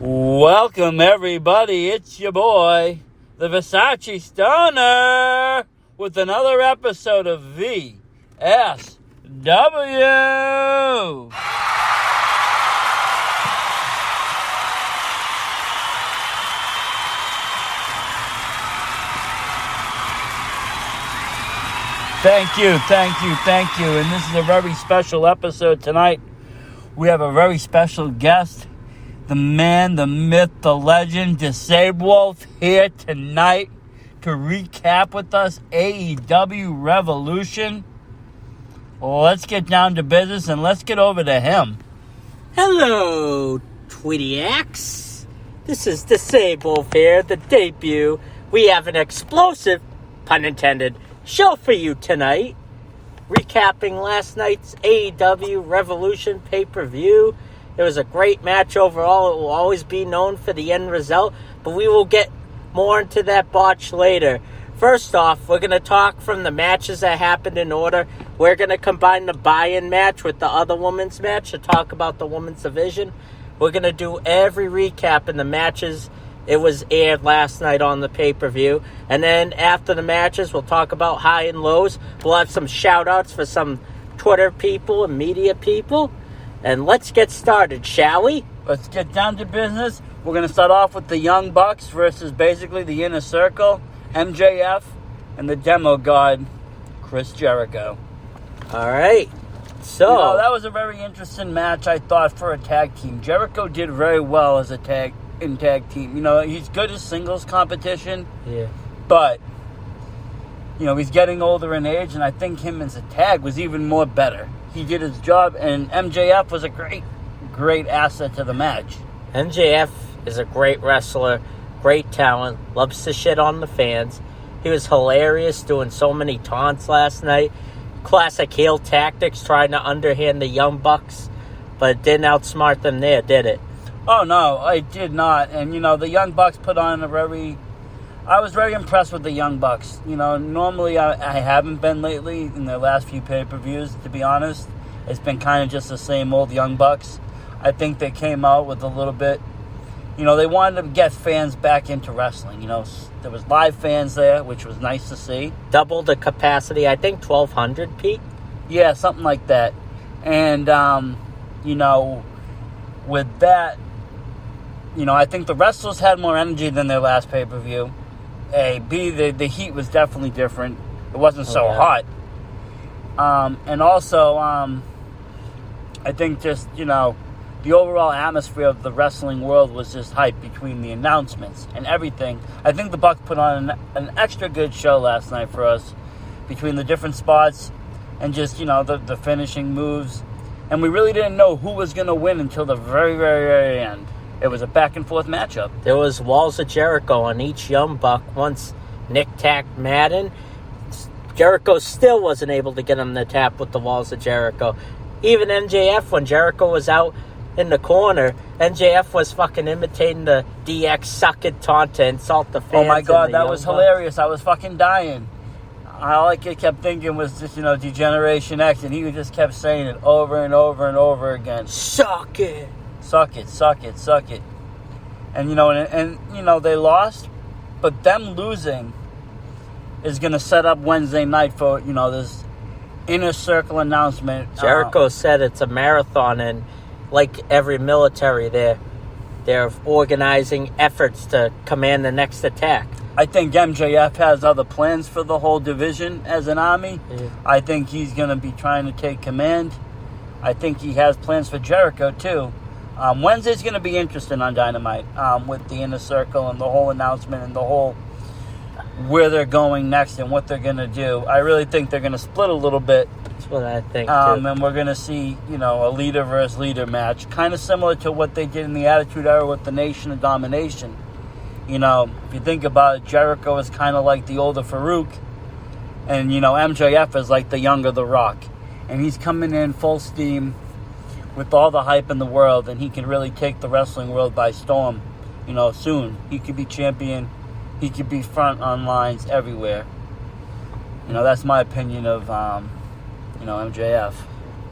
Welcome, everybody. It's your boy, the Versace Stoner, with another episode of VSW. Thank you. And this is a very special episode tonight. We have a very special guest. The man, the myth, the legend, Wolf here tonight to recap with us AEW Revolution. Well, let's get down to business and let's get over to him. Hello, Twitty-Ax. This is Wolf here, the debut. We have an explosive, pun intended, show for you tonight. Recapping last night's AEW Revolution pay-per-view. It was a great match overall. It will always be known for the end result, but we will get more into that botch later. First off, we're going to talk from the matches that happened in order. We're going to combine the buy-in match with the other women's match to talk about the women's division. We're going to do every recap in the matches. It was aired last night on the pay-per-view. And then after the matches, we'll talk about high and lows. We'll have some shout-outs for some Twitter people and media people. And let's get started, shall we? Let's get down to business. We're going to start off with the Young Bucks versus basically the Inner Circle, MJF, and the Demo God, Chris Jericho. All right. So that was a very interesting match, I thought, for a tag team. Jericho did very well as a tag team. He's good at singles competition. Yeah. But, he's getting older in age, and I think him as a tag was even more better. He did his job, and MJF was a great asset to the match. MJF is a great wrestler, great talent, loves to shit on the fans. He was hilarious doing so many taunts last night. Classic heel tactics, trying to underhand the Young Bucks, but it didn't outsmart them there, did it? Oh, no, I did not. And, the Young Bucks put on I was very impressed with the Young Bucks. Normally I haven't been lately in their last few pay-per-views, to be honest. It's been kind of just the same old Young Bucks. I think they came out with a little bit, they wanted to get fans back into wrestling. There was live fans there, which was nice to see. Double the capacity, I think 1,200, Pete? Yeah, something like that. And, with that, I think the wrestlers had more energy than their last pay-per-view. A, B, the heat was definitely different. It wasn't so hot. And also, I think just, the overall atmosphere of the wrestling world was just hype between the announcements and everything. I think the Bucks put on an extra good show last night for us between the different spots and just, the finishing moves. And we really didn't know who was going to win until the very, very, very end. It was a back-and-forth matchup. There was walls of Jericho on each Young Buck. Once Nick tapped Madden, Jericho still wasn't able to get him to tap with the walls of Jericho. Even MJF, when Jericho was out in the corner, MJF was fucking imitating the DX suck-it taunt to insult the fans. Oh my God, that was hilarious. I was fucking dying. All I kept thinking was just, Degeneration X, and he just kept saying it over and over and over again. Suck it. Suck it. And, they lost, but them losing is going to set up Wednesday night for, this Inner Circle announcement. Jericho said it's a marathon, and like every military, they're organizing efforts to command the next attack. I think MJF has other plans for the whole division as an army. Yeah. I think he's going to be trying to take command. I think he has plans for Jericho, too. Wednesday's going to be interesting on Dynamite with the Inner Circle and the whole announcement and the whole where they're going next and what they're going to do. I really think they're going to split a little bit. That's what I think, too. And we're going to see, a leader versus leader match, kind of similar to what they did in the Attitude Era with the Nation of Domination. If you think about it, Jericho is kind of like the older Farouk, and, MJF is like the younger The Rock. And he's coming in full steam with all the hype in the world, and he can really take the wrestling world by storm, soon. He could be champion. He could be front on lines everywhere. That's my opinion of, MJF.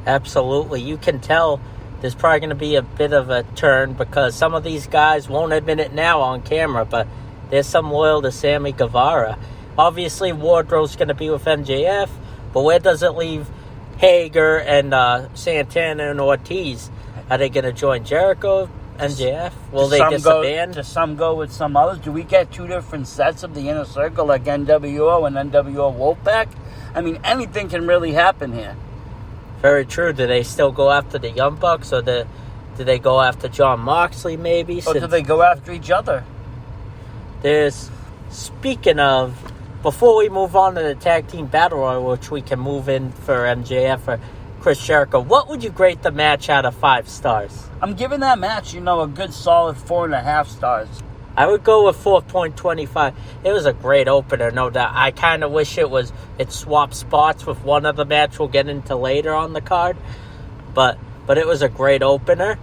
Absolutely. You can tell there's probably going to be a bit of a turn because some of these guys won't admit it now on camera, but there's some loyal to Sammy Guevara. Obviously, Wardrow's going to be with MJF, but where does it leave Hager and Santana and Ortiz? Are they going to join Jericho, MJF? Will they disband? Does some go with some others? Do we get two different sets of the Inner Circle, like NWO and NWO Wolfpack? I mean, anything can really happen here. Very true. Do they still go after the Young Bucks, or do they go after John Moxley, maybe? Or do they go after each other? Speaking of, before we move on to the Tag Team Battle Royal, which we can move in for MJF or Chris Jericho, what would you grade the match out of 5 stars? I'm giving that match, a good solid 4.5 stars. I would go with 4.25. It was a great opener, no doubt. I kind of wish it swapped spots with one other match we'll get into later on the card. But it was a great opener.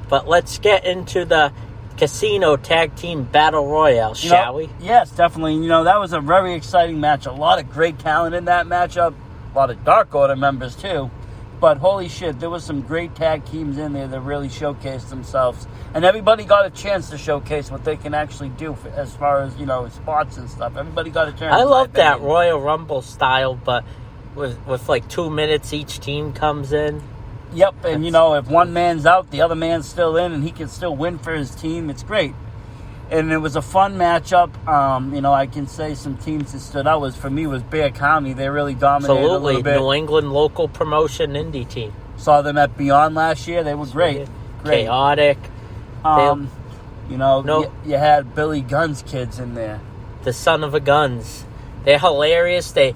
But let's get into the Casino Tag Team Battle Royale, shall we? Yes, definitely. That was a very exciting match. A lot of great talent in that matchup. A lot of Dark Order members, too. But holy shit, there was some great tag teams in there that really showcased themselves. And everybody got a chance to showcase what they can actually do as far as, spots and stuff. Everybody got a chance. I love that Royal Rumble style, but with like 2 minutes each team comes in. Yep, and if one man's out, the other man's still in, and he can still win for his team. It's great. And it was a fun matchup. I can say some teams that stood out was Bear County. They really dominated a little bit. New England local promotion indie team. Saw them at Beyond last year. They were great. Chaotic. You had Billy Gunn's kids in there. The son of a Guns. They're hilarious. They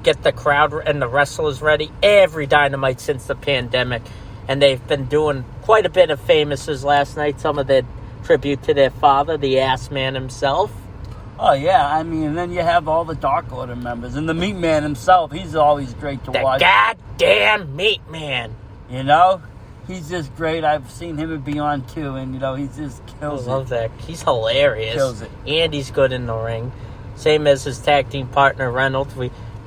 get the crowd and the wrestlers ready every Dynamite since the pandemic. And they've been doing quite a bit of famouses last night. Some of their tribute to their father, the Ass Man himself. Oh, yeah. And then you have all the Dark Order members. And the Meat Man himself, he's always great to watch. The goddamn Meat Man. He's just great. I've seen him at Beyond, too. And, he just kills it. I love that. He's hilarious. Kills it. And he's good in the ring. Same as his tag team partner, Reynolds.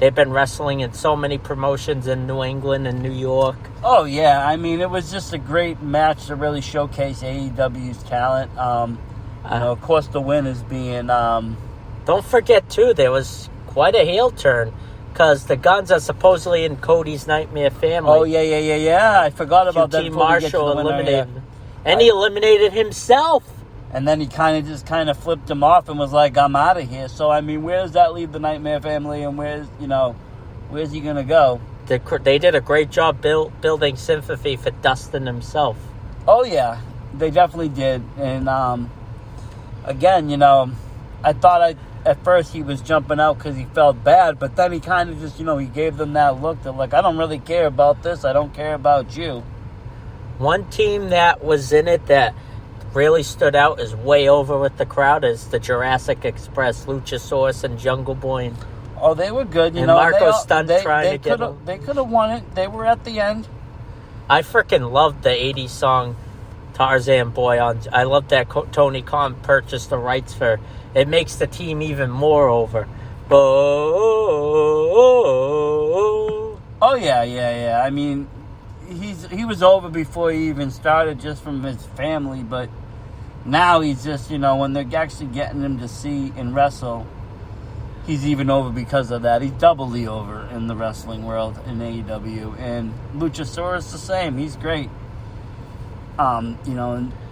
They've been wrestling in so many promotions in New England and New York. Oh, yeah. It was just a great match to really showcase AEW's talent. Of course, the win is being... Don't forget, too, there was quite a heel turn because the Guns are supposedly in Cody's Nightmare family. Oh, yeah. I forgot about that. Marshall eliminated him. And he eliminated himself. And then he kind of flipped him off and was like, I'm out of here. So, where does that leave the Nightmare family, and where's he going to go? They did a great job building sympathy for Dustin himself. Oh, yeah. They definitely did. And, again, I thought at first he was jumping out because he felt bad, but then he kind of just, he gave them that look that, like, I don't really care about this. I don't care about you. One team that was in it that really stood out is way over with the crowd is the Jurassic Express, Luchasaurus and Jungle Boy. Oh, they were good. Marco Stunt trying to get them. They could have won it. They were at the end. I freaking loved the 80s song Tarzan Boy. I love that Tony Khan purchased the rights for. It makes the team even more over. Oh, yeah. He was over before he even started, just from his family, but now he's just, when they're actually getting him to see and wrestle, he's even over because of that. He's doubly over in the wrestling world in AEW, and Luchasaurus the same. He's great. And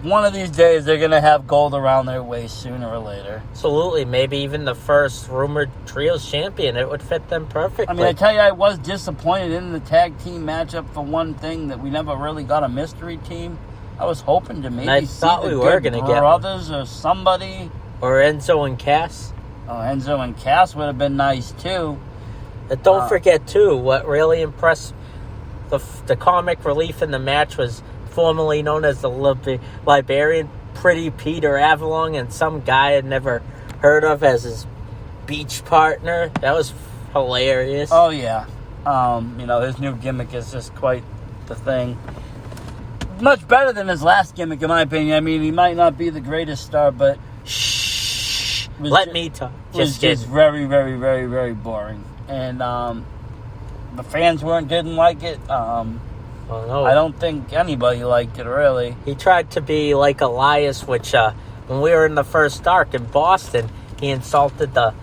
one of these days they're going to have gold around their waist sooner or later. Absolutely. Maybe even the first rumored Trios champion. It would fit them perfectly. I tell you, I was disappointed in the tag team matchup for one thing, that we never really got a mystery team. I was hoping to maybe see the Good Brothers or somebody. Or Enzo and Cass. Oh, Enzo and Cass would have been nice, too. But don't forget, too, what really impressed the comic relief in the match was formerly known as the Liberian Pretty Peter Avalon, and some guy I'd never heard of as his beach partner. That was hilarious. Oh, yeah. His new gimmick is just quite the thing. Much better than his last gimmick, in my opinion. He might not be the greatest star, but... Shh. Let me talk. Just very, very, very, very boring. And the fans didn't like it. Oh, no. I don't think anybody liked it, really. He tried to be like Elias, which when we were in the first Dark in Boston, he insulted the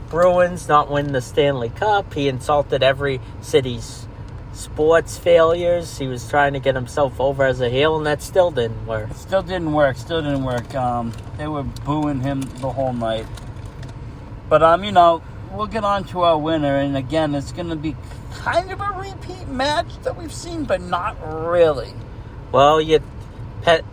Bruins not winning the Stanley Cup. He insulted every city's sports failures. He was trying to get himself over as a heel, and that still didn't work. Still didn't work. They were booing him the whole night. But, we'll get on to our winner. And, again, it's going to be kind of a repeat match that we've seen, but not really. Well,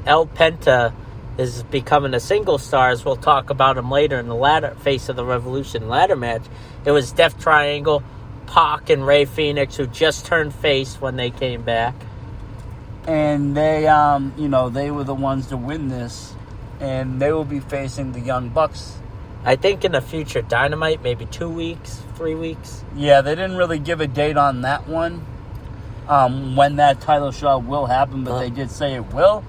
El Penta is becoming a single star, as we'll talk about him later in the Face of the Revolution ladder match. It was Death Triangle, Pac, and Ray Phoenix, who just turned face when they came back. And they, they were the ones to win this. And they will be facing the Young Bucks. I think in the future, Dynamite, maybe 2 weeks, 3 weeks. Yeah, they didn't really give a date on that one, when that title shot will happen, but they did say it will.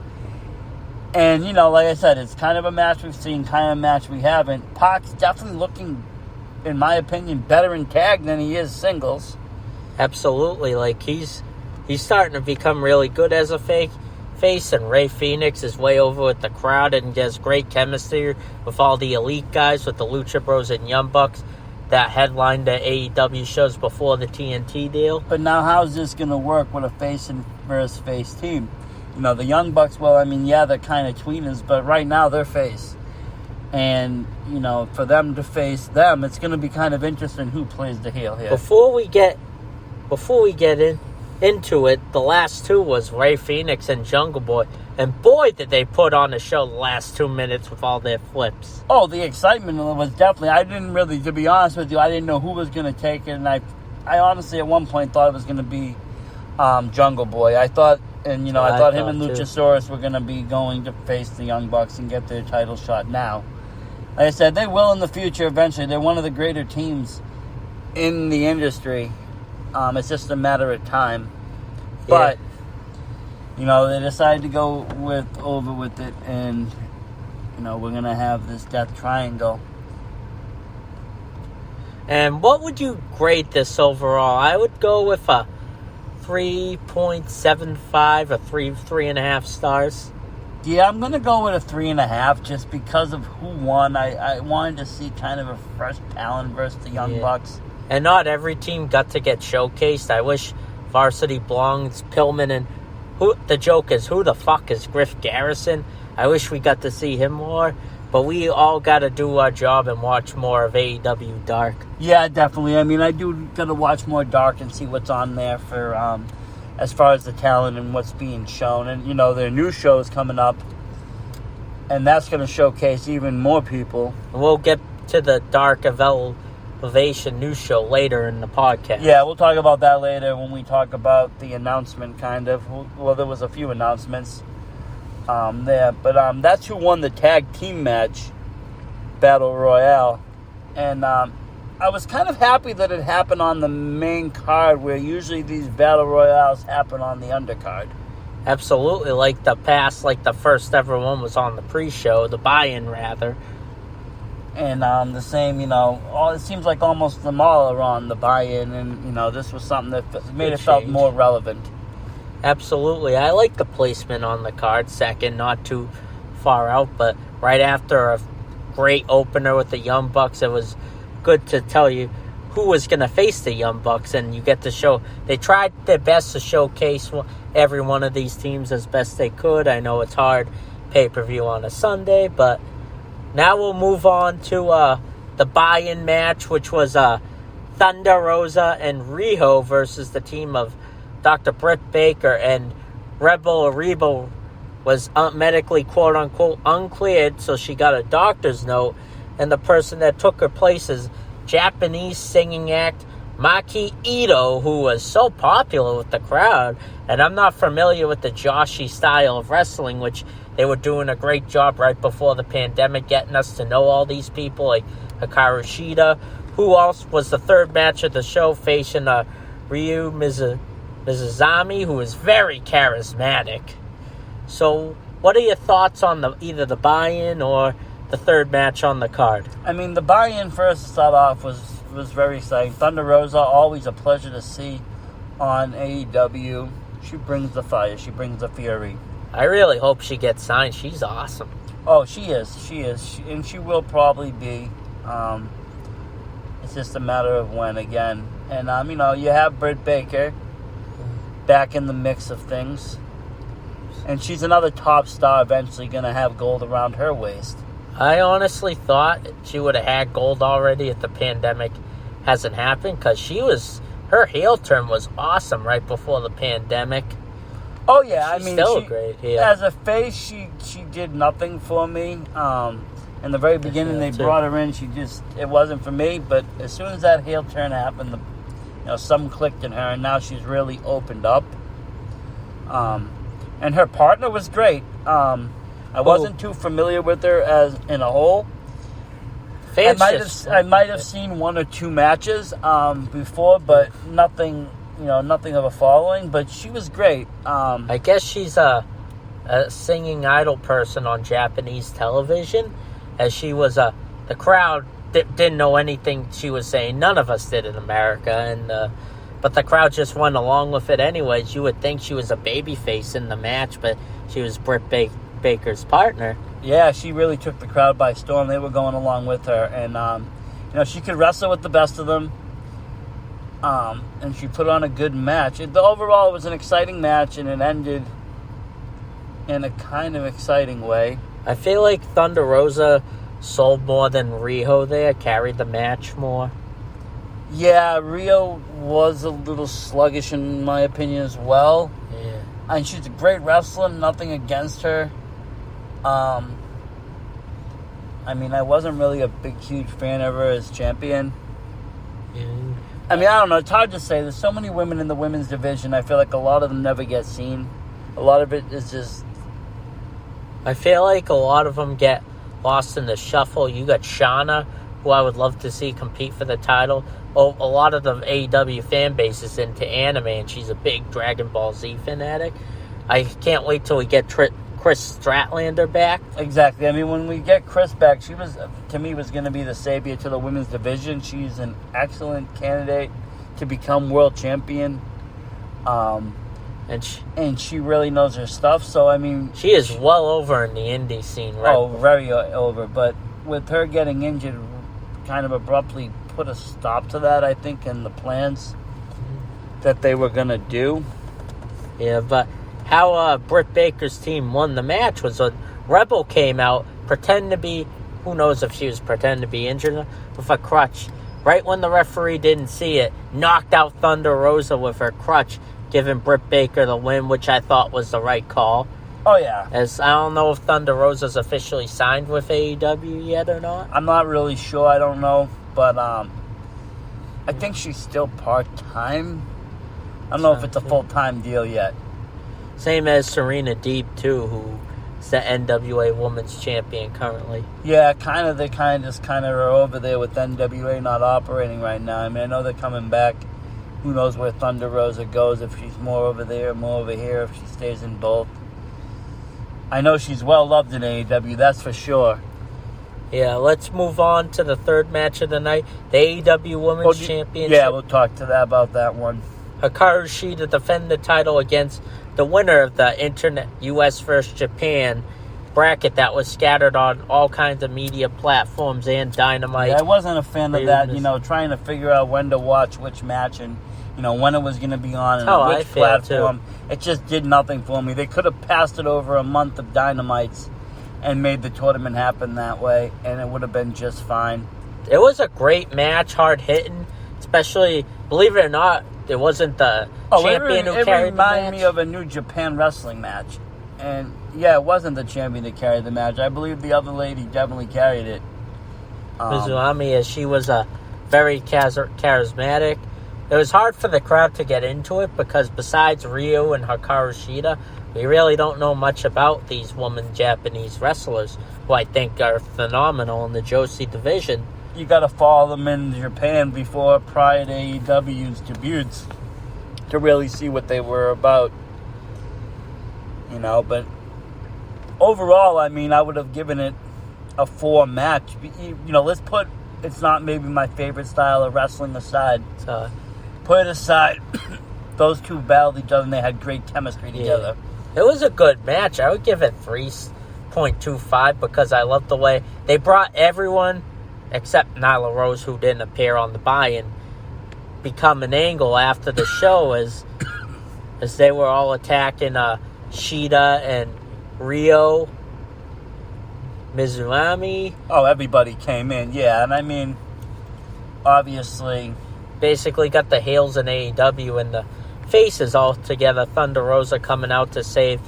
And, like I said, it's kind of a match we've seen, kind of a match we haven't. Pac's definitely looking, in my opinion, better in tag than he is singles. Absolutely. Like, he's starting to become really good as a face, and Ray Phoenix is way over with the crowd and has great chemistry with all the elite guys, with the Lucha Bros and Young Bucks that headlined the AEW shows before the TNT deal. But now how's this going to work with a face and versus face team? The Young Bucks, they're kind of tweeners, but right now they're face. And, for them to face them, it's going to be kind of interesting who plays the heel here. Before we get into it, the last two was Ray Phoenix and Jungle Boy. And boy, did they put on a show the last 2 minutes with all their flips. Oh, the excitement was definitely... I didn't really, to be honest with you, I didn't know who was going to take it. And I honestly, at one point, thought it was going to be Jungle Boy. I thought him and Luchasaurus were going to be going to face the Young Bucks and get their title shot now. Like I said, they will in the future eventually. They're one of the greater teams in the industry. It's just a matter of time. But, they decided to go over with it, and, we're going to have this Death Triangle. And what would you grade this overall? I would go with a 3.75 or 3.5 stars. Yeah, I'm going to go with a 3.5 just because of who won. I wanted to see kind of a fresh talent versus the Young Bucks. And not every team got to get showcased. I wish Varsity belongs, Pillman, and who the fuck is Griff Garrison? I wish we got to see him more. But we all got to do our job and watch more of AEW Dark. Yeah, definitely. I mean, I do got to watch more Dark and see what's on there for as far as the talent and what's being shown. And, their new show is coming up, and that's going to showcase even more people. And we'll get to the Dark Elevation news show later in the podcast. Yeah, we'll talk about that later when we talk about the announcement, kind of. Well, there was a few announcements there. But that's who won the tag team match, Battle Royale. And I was kind of happy that it happened on the main card, where usually these Battle Royales happen on the undercard. Absolutely. Like the first ever one was on the pre-show, the buy-in rather. And the same, it seems like almost them all are on the buy-in, and, this was something that made it felt more relevant. Absolutely. I like the placement on the card, second, not too far out, but right after a great opener with the Young Bucks, it was good to tell you who was going to face the Young Bucks, and you get to show, they tried their best to showcase every one of these teams as best they could. I know it's hard, pay-per-view on a Sunday, but now we'll move on to the buy-in match, which was Thunder Rosa and Riho versus the team of Dr. Britt Baker, and Rebel Aribo was medically quote-unquote uncleared, so she got a doctor's note, and the person that took her place is Japanese singing act Maki Ito, who was so popular with the crowd. And I'm not familiar with the Joshi style of wrestling, which they were doing a great job right before the pandemic, getting us to know all these people, like Hikaru Shida, who also was the third match of the show, facing Ryu Mizuzami, who is very charismatic. So, what are your thoughts on either the buy-in or the third match on the card? I mean, the buy-in first to start off was very exciting. Thunder Rosa, always a pleasure to see on AEW. She brings the fire. She brings the fury. I really hope she gets signed. She's awesome. Oh, she is. And she will probably be. It's just a matter of when again. And, you have Britt Baker back in the mix of things. And she's another top star eventually going to have gold around her waist. I honestly thought she would have had gold already if the pandemic hasn't happened, because her heel turn was awesome right before the pandemic. Oh, yeah. She's still a great heel. As a face, she did nothing for me. In the very beginning, they brought her in. It wasn't for me. But as soon as that heel turn happened, something clicked in her, and now she's really opened up. And her partner was great. I wasn't too familiar with her as in a whole. I might have seen one or two matches before, but nothing of a following. But she was great. I guess she's a singing idol person on Japanese television, as she was the crowd didn't know anything she was saying. None of us did in America, but the crowd just went along with it anyways. You would think she was a babyface in the match, but she was Britt Baker's partner. Yeah, she really took the crowd by storm. They were going along with her, and she could wrestle with the best of them. And she put on a good match. Overall, it was an exciting match, and it ended in a kind of exciting way. I feel like Thunder Rosa sold more than Riho there, carried the match more. Yeah, Rio was a little sluggish in my opinion as well. Yeah. And she's a great wrestler, nothing against her. I wasn't really a huge fan of her as champion. Yeah. I don't know, it's hard to say. There's so many women in the women's division, I feel like a lot of them never get seen. A lot of it is just... I feel like a lot of them get lost in the shuffle. You got Shauna, who I would love to see compete for the title. Oh, a lot of the AEW fan base is into anime, and she's a big Dragon Ball Z fanatic. I can't wait till we get Chris Stratlander back. Exactly. When we get Chris back, she was going to be the savior to the women's division. She's an excellent candidate to become world champion. And she really knows her stuff. So, she is well over in the indie scene, right? Oh, very over. But with her getting injured, kind of abruptly put a stop to that, I think, in the plans that they were going to do. Yeah, but how Britt Baker's team won the match was when Rebel came out, pretending to be, who knows if she was pretending to be injured, with a crutch. Right when the referee didn't see it, knocked out Thunder Rosa with her crutch, giving Britt Baker the win, which I thought was the right call. Oh, yeah. As I don't know if Thunder Rosa's officially signed with AEW yet or not. I'm not really sure. I don't know. But I think she's still part-time. I don't know if it's a full-time deal yet. Same as Serena Deeb, too, who's the NWA Women's Champion currently. Yeah, they just are over there with NWA not operating right now. I know they're coming back. Who knows where Thunder Rosa goes, if she's more over there, more over here, if she stays in both. I know she's well-loved in AEW, that's for sure. Yeah, let's move on to the third match of the night, the AEW Women's Championship. Yeah, we'll talk about that one. Hikaru Shida defend the title against the winner of the Internet US vs. Japan bracket that was scattered on all kinds of media platforms and Dynamite. Yeah, I wasn't a fan of that, trying to figure out when to watch which match and, when it was going to be on and which platform. It just did nothing for me. They could have passed it over a month of Dynamites and made the tournament happen that way, and it would have been just fine. It was a great match, hard-hitting, especially, believe it or not, it wasn't the champion who carried the match. It reminded me of a New Japan wrestling match. And, yeah, it wasn't the champion that carried the match. I believe the other lady definitely carried it. Mizunami, as she was very charismatic. It was hard for the crowd to get into it because besides Ryo and Hikaru Shida, we really don't know much about these women Japanese wrestlers, who I think are phenomenal in the Joshi division. You got to follow them in Japan prior to AEW's debuts to really see what they were about. But overall, I would have given it a 4 match. Let's put, it's not maybe my favorite style of wrestling aside. Put it aside. those two battled each other and they had great chemistry together. It was a good match. I would give it 3.25 because I love the way they brought everyone except Nyla Rose, who didn't appear on the buy-in, become an angle after the show as they were all attacking Shida and Rio Mizunami. Oh, everybody came in, yeah. And I mean, obviously, basically got the heels in AEW and the faces all together. Thunder Rosa coming out to save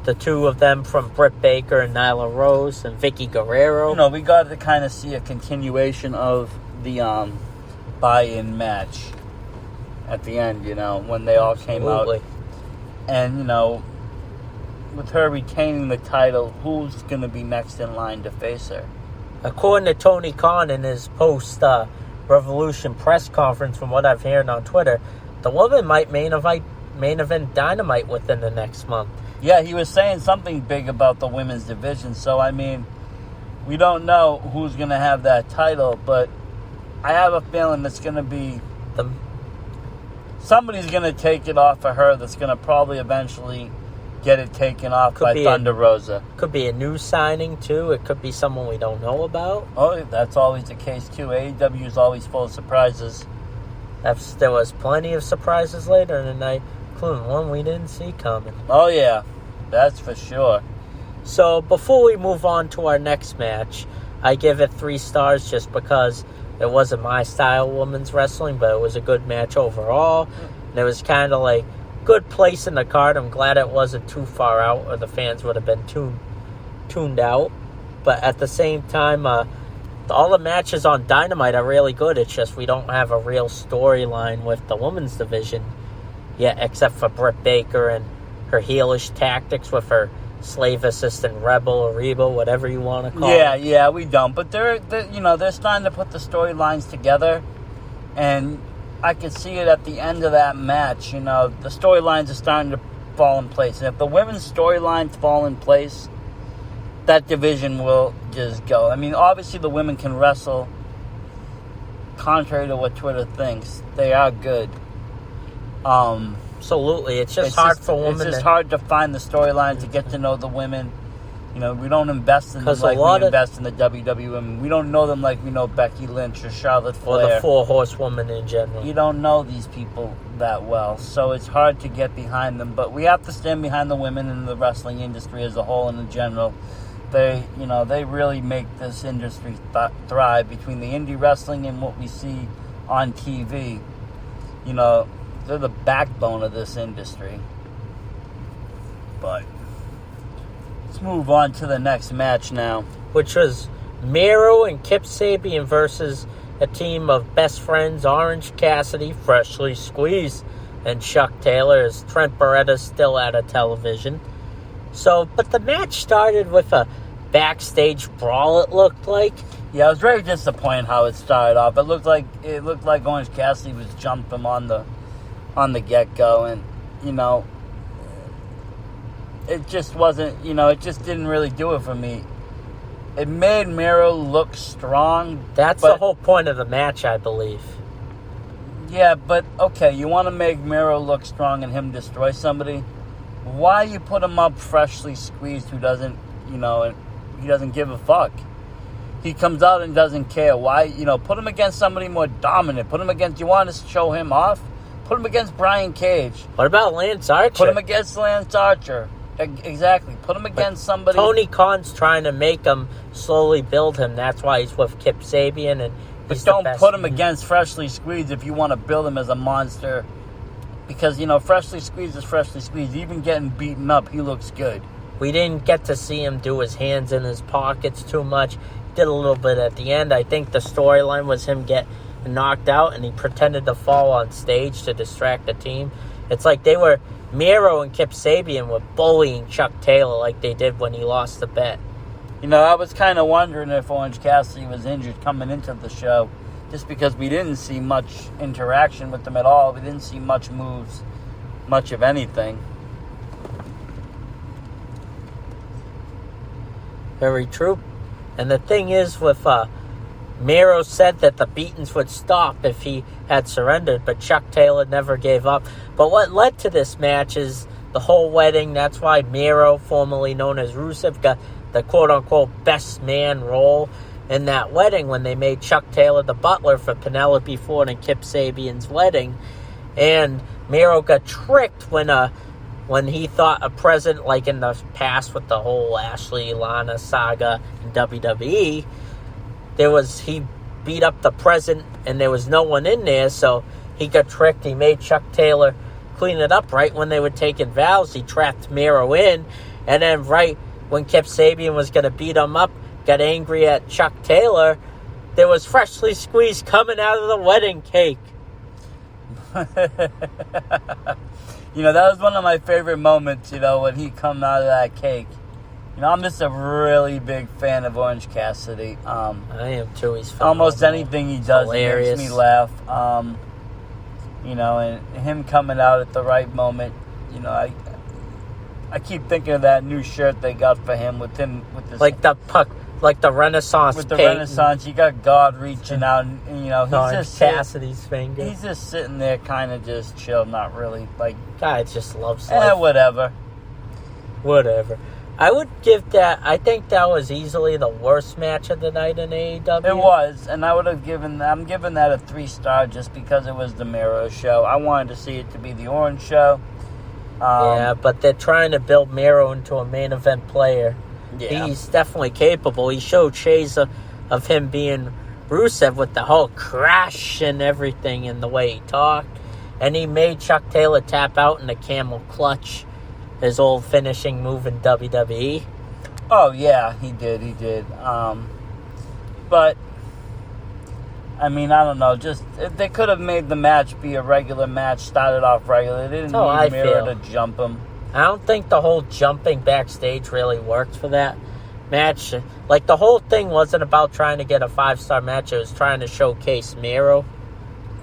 the two of them from Britt Baker and Nyla Rose and Vicky Guerrero. You know, we got to kind of see a continuation of the buy-in match at the end, you know, when they all came out. And, you know, with her retaining the title, who's going to be next in line to face her? According to Tony Khan in his post-Revolution press conference, from what I've heard on Twitter, the woman might main event Dynamite within the next month. Yeah, he was saying something big about the women's division. So, I mean, we don't know who's going to have that title, but I have a feeling it's going to be somebody's going to take it off of her that's going to probably eventually get it taken off by Thunder Rosa. Could be a new signing, too. It could be someone we don't know about. Oh, that's always the case, too. AEW is always full of surprises. There was plenty of surprises later in the night, including one we didn't see coming. Oh, yeah. That's for sure. So, before we move on to our next match, I give it 3 stars just because it wasn't my style women's wrestling, but it was a good match overall. And it was kind of like good place in the card. I'm glad it wasn't too far out or the fans would have been tuned out. But at the same time, all the matches on Dynamite are really good. It's just we don't have a real storyline with the women's division yet, except for Britt Baker and her heelish tactics with her slave assistant Rebel or Reba, whatever you want to call it. Yeah, we don't. But they're starting to put the storylines together, and I could see it at the end of that match. You know, the storylines are starting to fall in place, and if the women's storylines fall in place, that division will just go. I mean, obviously the women can wrestle. Contrary to what Twitter thinks, they are good. Absolutely, it's just hard for women. It's just hard to find the storylines to get to know the women. You know, we don't invest in them like we invest in the WWE. We don't know them like we know Becky Lynch or Charlotte Flair. Or the Four Horsewomen in general. You don't know these people that well, so it's hard to get behind them. But we have to stand behind the women in the wrestling industry as a whole and in general. They really make this industry thrive between the indie wrestling and what we see on TV. You know, they're the backbone of this industry. But let's move on to the next match now. Which was Miro and Kip Sabian versus a team of best friends Orange Cassidy, Freshly Squeezed, and Chuck Taylor, as Trent Beretta's still out of television. So, but the match started with a backstage brawl, it looked like. Yeah, I was very disappointed how it started off. It looked like Orange Cassidy was jumping on the get-go, and, you know, it just wasn't, you know, it just didn't really do it for me. It made Miro look strong. That's the whole point of the match, I believe. Yeah, but, okay, you want to make Miro look strong and him destroy somebody? Why you put him up Freshly Squeezed who doesn't, you know, he doesn't give a fuck? He comes out and doesn't care. Why, you know, put him against somebody more dominant. Put him against, you want to show him off? Put him against Brian Cage. What about Lance Archer? Put him against Lance Archer. Exactly. Put him against somebody. Tony Khan's trying to make him slowly build him. That's why he's with Kip Sabian. And but don't put him against Freshly Squeezed if you want to build him as a monster. Because, you know, Freshly Squeezed is Freshly Squeezed. Even getting beaten up, he looks good. We didn't get to see him do his hands in his pockets too much. Did a little bit at the end. I think the storyline was him get knocked out and he pretended to fall on stage to distract the team. It's like Miro and Kip Sabian were bullying Chuck Taylor like they did when he lost the bet. You know, I was kind of wondering if Orange Cassidy was injured coming into the show, just because we didn't see much interaction with them at all. We didn't see much moves, much of anything. Very true. And the thing is with Miro said that the beatings would stop if he had surrendered, but Chuck Taylor never gave up. But what led to this match is the whole wedding. That's why Miro, formerly known as Rusev, got the quote-unquote best man role in that wedding when they made Chuck Taylor the butler for Penelope Ford and Kip Sabian's wedding. And Miro got tricked when he thought a present, like in the past with the whole Ashley Lana saga in WWE, he beat up the present and there was no one in there, so he got tricked. He made Chuck Taylor clean it up right when they were taking vows. He trapped Miro in, and then right when Kip Sabian was going to beat him up, got angry at Chuck Taylor, there was freshly squeezed coming out of the wedding cake. That was one of my favorite moments, when he come out of that cake. I'm just a really big fan of Orange Cassidy. I am too. He's phenomenal. Almost anything he does makes me laugh. And him coming out at the right moment. I keep thinking of that new shirt they got for him with this, like the Renaissance. With the Renaissance, you got God reaching out, and he's just Cassidy's finger. He's just sitting there, kind of just chill, not really like. God just loves life. Whatever. I would give that. I think that was easily the worst match of the night in AEW. It was, and I'm giving that a 3-star just because it was the Miro show. I wanted to see it to be the Orange show. Yeah, but they're trying to build Miro into a main event player. Yeah. He's definitely capable. He showed shades of him being Rusev with the whole crash and everything and the way he talked. And he made Chuck Taylor tap out in the camel clutch, his old finishing move in WWE. Oh, yeah, he did. But, I don't know. Just, they could have made the match be a regular match, started off regular. They didn't need Miro to jump him. I don't think the whole jumping backstage really worked for that match. Like, the whole thing wasn't about trying to get a 5-star match. It was trying to showcase Miro.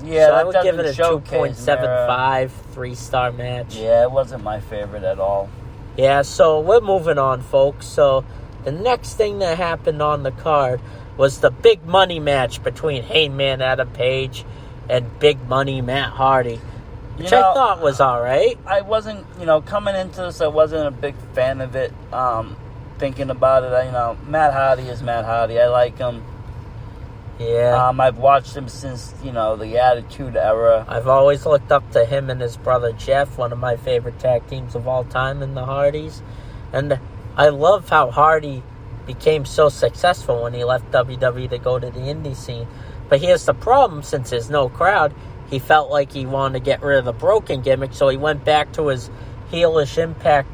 Yeah, so I would give it a 2.75, 3-star match. Yeah, it wasn't my favorite at all. Yeah, so we're moving on, folks. So the next thing that happened on the card was the big money match between Hangman Adam Page and Big Money Matt Hardy. Which I thought was all right. I wasn't, coming into this, I wasn't a big fan of it. Thinking about it, Matt Hardy is Matt Hardy. I like him. Yeah. I've watched him since, the Attitude Era. I've always looked up to him and his brother Jeff, one of my favorite tag teams of all time in the Hardys. And I love how Hardy became so successful when he left WWE to go to the indie scene. But here's the problem, since there's no crowd, he felt like he wanted to get rid of the broken gimmick, so he went back to his heelish Impact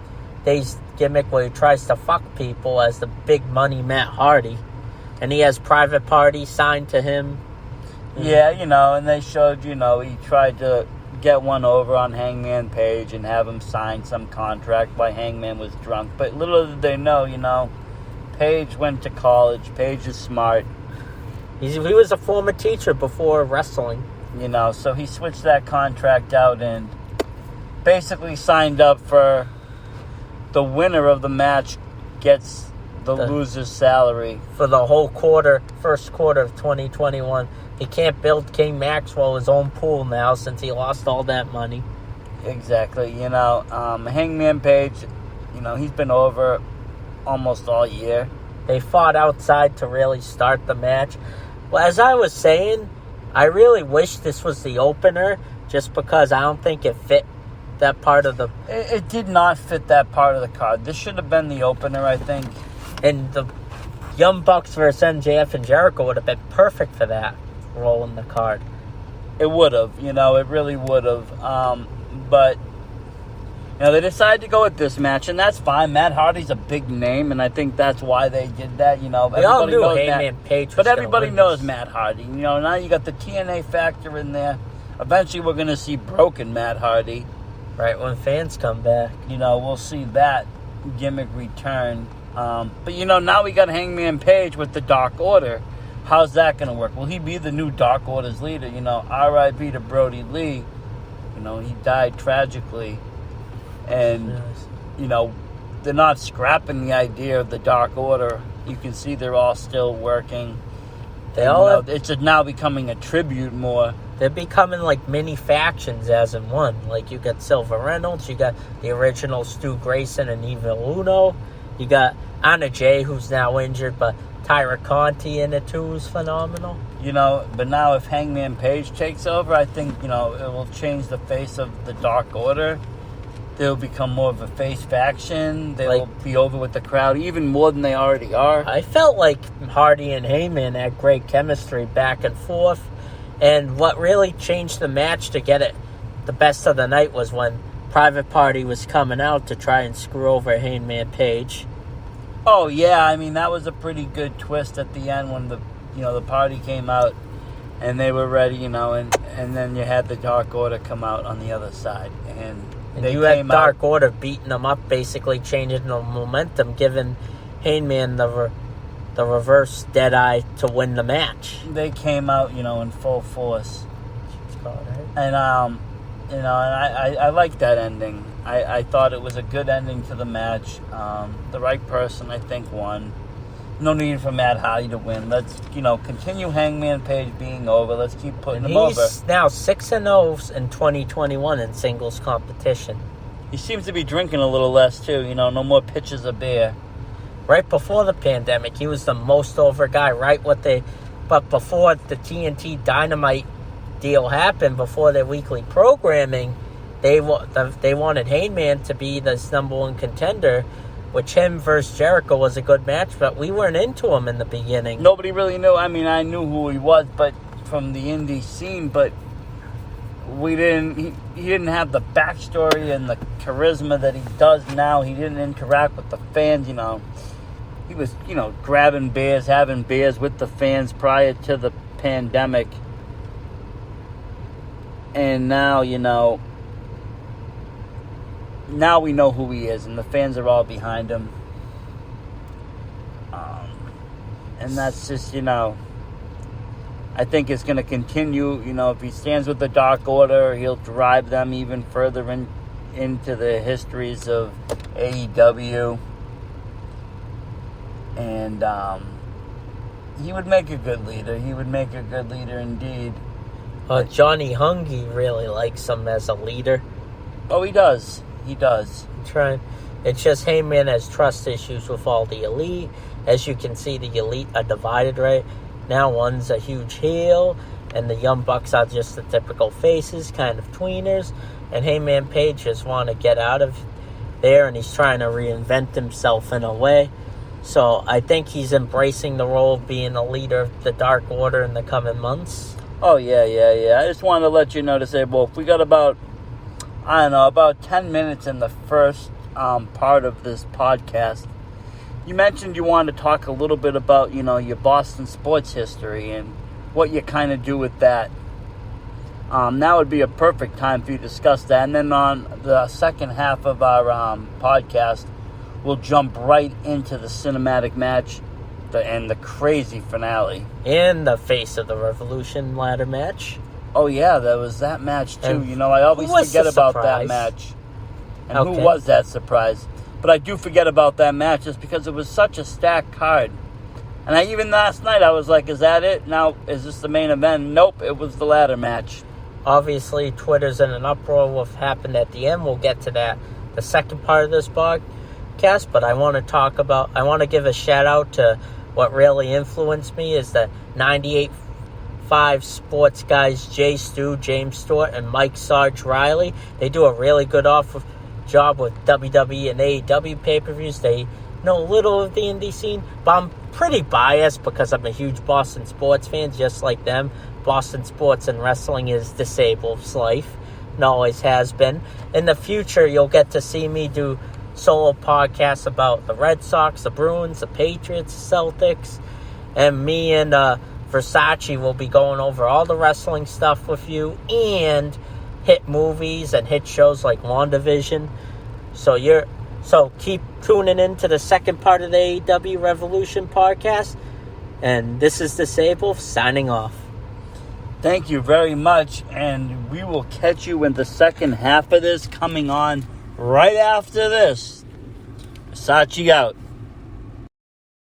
Days gimmick where he tries to fuck people as the Big Money Matt Hardy. And he has Private Party signed to him. Yeah, and they showed, he tried to get one over on Hangman Page and have him sign some contract while Hangman was drunk. But little did they know, Page went to college. Page is smart. He was a former teacher before wrestling. So he switched that contract out and basically signed up for the winner of the match gets the loser's salary. For the whole first quarter of 2021. He can't build King Maxwell his own pool now since he lost all that money. Exactly. Hangman Page, he's been over almost all year. They fought outside to really start the match. Well, as I was saying, I really wish this was the opener just because I don't think it fit that part of the... It did not fit that part of the card. This should have been the opener, I think. And the Young Bucks versus MJF and Jericho would have been perfect for that role in the card. It would have, it really would have. But, they decided to go with this match, and that's fine. Matt Hardy's a big name, and I think that's why they did that, We all knew Hangman Page was but everybody knows this. Matt Hardy. Now you got the TNA factor in there. Eventually we're going to see broken Matt Hardy. Right, when fans come back. We'll see that gimmick return. But, now we got Hangman Page with the Dark Order. How's that going to work? Will he be the new Dark Order's leader? R.I.P. to Brody Lee. He died tragically. And, they're not scrapping the idea of the Dark Order. You can see they're all still working. It's now becoming a tribute more. They're becoming like mini factions as in one. Like you got Silver Reynolds, you got the original Stu Grayson and Evil Uno, you got Anna Jay, who's now injured, but Tyra Conti in it too is phenomenal. But now if Hangman Page takes over, I think, it will change the face of the Dark Order. They'll become more of a face faction. They will be over with the crowd even more than they already are. I felt like Hardy and Heyman had great chemistry back and forth. And what really changed the match to get it the best of the night was when Private Party was coming out to try and screw over Hangman Page. Oh, yeah. I mean, that was a pretty good twist at the end when the Party came out and they were ready, and then you had the Dark Order come out on the other side. And you had Dark Order beating them up, basically changing the momentum, giving Heyman the reverse Deadeye to win the match. They came out, in full force. And, and I liked that ending. I thought it was a good ending to the match. The right person, I think, won. No need for Matt Hardy to win. Let's, continue Hangman Page being over. Let's keep putting him over. He's now 6-0 in 2021 in singles competition. He seems to be drinking a little less, too. No more pitchers of beer. Right before the pandemic, he was the most over guy, but before the TNT Dynamite deal happened, before their weekly programming, they wanted Heyman to be the number one contender, which him versus Jericho was a good match, but we weren't into him in the beginning. Nobody really knew. I mean, I knew who he was, but from the indie scene, but we didn't. He didn't have the backstory and the charisma that he does now. He didn't interact with the fans, He was, grabbing beers, having beers with the fans prior to the pandemic. And now, now we know who he is, and the fans are all behind him. And that's just, I think it's going to continue. If he stands with the Dark Order, he'll drive them even further into the histories of AEW. And he would make a good leader. He would make a good leader indeed. Johnny Hungy really likes him as a leader. Oh, he does. He does. It's just Heyman has trust issues with all the Elite. As you can see, the Elite are divided right now. One's a huge heel, and the Young Bucks are just the typical faces, kind of tweeners. And Heyman Page just want to get out of there, and he's trying to reinvent himself in a way. So I think he's embracing the role of being a leader of the Dark Order in the coming months. Oh, yeah. I just wanted to let you know to say, well, if we got about 10 minutes in the first part of this podcast. You mentioned you wanted to talk a little bit about, your Boston sports history and what you kind of do with that. Now would be a perfect time for you to discuss that. And then on the second half of our podcast, we'll jump right into the cinematic match and the crazy finale. And the Face of the Revolution ladder match. Oh, yeah, there was that match, too. I always forget about that match. And who was that surprise? But I do forget about that match just because it was such a stacked card. And even last night, I was like, is that it? Now, is this the main event? Nope, it was the ladder match. Obviously, Twitter's in an uproar with what happened at the end. We'll get to that the second part of this podcast. But I want to give a shout out to what really influenced me is the 98.5 sports guys, Jay Stu, James Stewart, and Mike Sarge Riley. They do a really good job with WWE and AEW pay-per-views. They know little of the indie scene, but I'm pretty biased because I'm a huge Boston sports fan, just like them. Boston sports and wrestling is Disabled's life, and always has been. In the future, you'll get to see me do solo podcasts about the Red Sox, the Bruins, the Patriots, the Celtics, and me and Versace will be going over all the wrestling stuff with you and hit movies and hit shows like WandaVision. So keep tuning in to the second part of the AEW Revolution podcast. And this is Disabled signing off. Thank you very much, and we will catch you in the second half of this coming on right after this. Versace out.